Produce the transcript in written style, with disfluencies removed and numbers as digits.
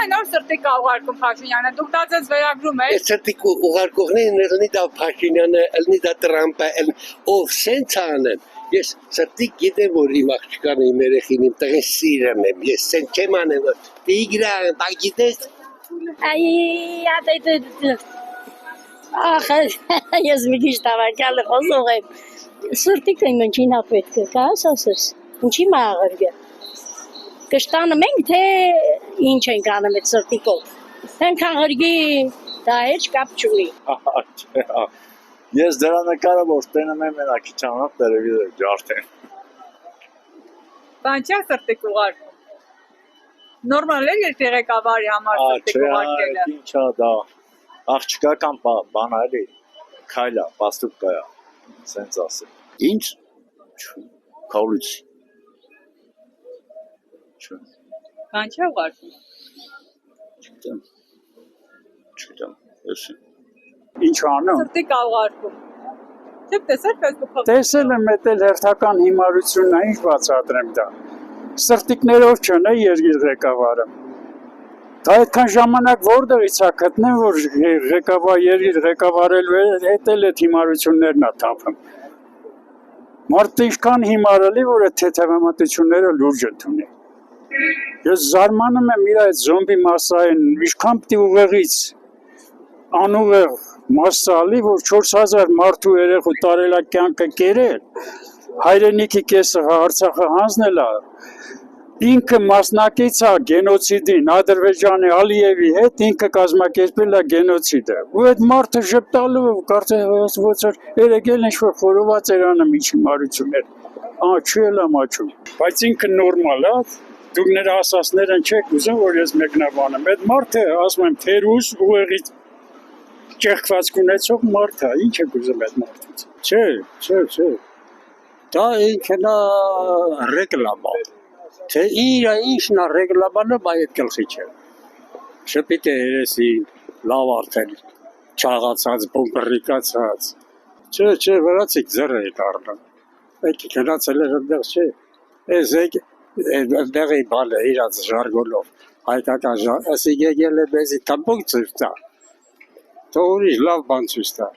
Ամեն օր սրտիկ կա ուղարկում Փաշինյանը, դուք դա ձեզ վերագրում եք։ Սրտիկ ուղարկողներին ելնի դա Փաշինյանը, ելնի դա Տրամպը, ով սենց անեն։ Ես սրտիկ գիտեմ, որ իմ աղջկան, իմ երեխին, իմ տղին սիրեմ եմ, ես սենց չեմ անեմ, որ Տիգրան, բա գիտես։ Ախ, ես մի քիչ տավակյալը խոսող եմ, սրտիկը իմ ինչինա պետք է, կաս ասես, ինչի մաղրգը, կշտանում ենք, թե ինչ ենք անում այդ սրտիկով, հենքան ղրգի դա էջ կապ չունի։ Ես դրա նկարը, որ տենում եմ մենակ իչանով տելևիզոր ջարդեն։ Բան չէ սրտիկ ուղարկում։ Նորմալ է երկրի ղեկավարի համար սրտիկ ուղարկելը։ Ինչա դա, աղջկա կամ բանա էլի, քայլա, պաստուպկայա, սենց ասել։ Ինչ, կալուցի։ Բան չէ ուղարկում։ Չգիտեմ, եսին։ Ինչ անում։ Սրտիկ կա ուղարկում։ Չեք տեսել Facebook-ով։ Տեսել եմ էդ էլ հերթական հիմարությունն է, ինչ բացատրեմ դա։ Սրտիկներով չն է երկիր ղեկավարը։ Դա այդքան ժամանակ որտեղից է գտնեմ, որ երկիր ղեկավարելու հետ էլ այդ հիմարություններն է թափում։ Մարդը ինչքան հիմարելի, որ այդ թեթևամտությունները լուրջ ընդունի։ Ես զարմանում եմ իր այդ զոմբի մասային, ինչքան պիտի ուղեղից անուղեղ մասալի, որ 4000 մարդու երեխու տարելակ կյանքը կերել, հայրենիքի կեսը Արցախը հանձնել է, ինքը մասնակից է գենոցիդին, Ադրբեջանի Ալիևի հետ ինքը կազմակերպել է գենոցիդը, ու այդ մարդը ժպտալու կարծես ոնց որ երեգել ինչ-որ խորոված էր անում ինչ հիմարություններ, չի էլ ամաչում, բայց ինքը նորմալ է, դուք նրա ասածներն չեք ուզում, որ ես մեկնաբանեմ, այդ մարդը ասում եմ թերուս ուղեղից ճեղքվածք ունեցող մարդ է, ինչ եք ուզում այդ մարդից։ Չէ։ Դա ինքն է ռեկլամա։ Թե ինչն է ռեկլամանը, բայ այդ գլխի չէ։ Շպիտ է երեսին, լավ արդեն, չաղացած, բոմբրիկացած։ Չէ, վրացիք ձեռը եք առնում։ Այդ գնացել էր ընդեղ չէ։ Ես ընդեղի բանը իրաց ժարգոնով, հայկական ասի եկել է մեզի տամբոք ծույց տա։ Թող ուրիշ լավ բան ցույց տա։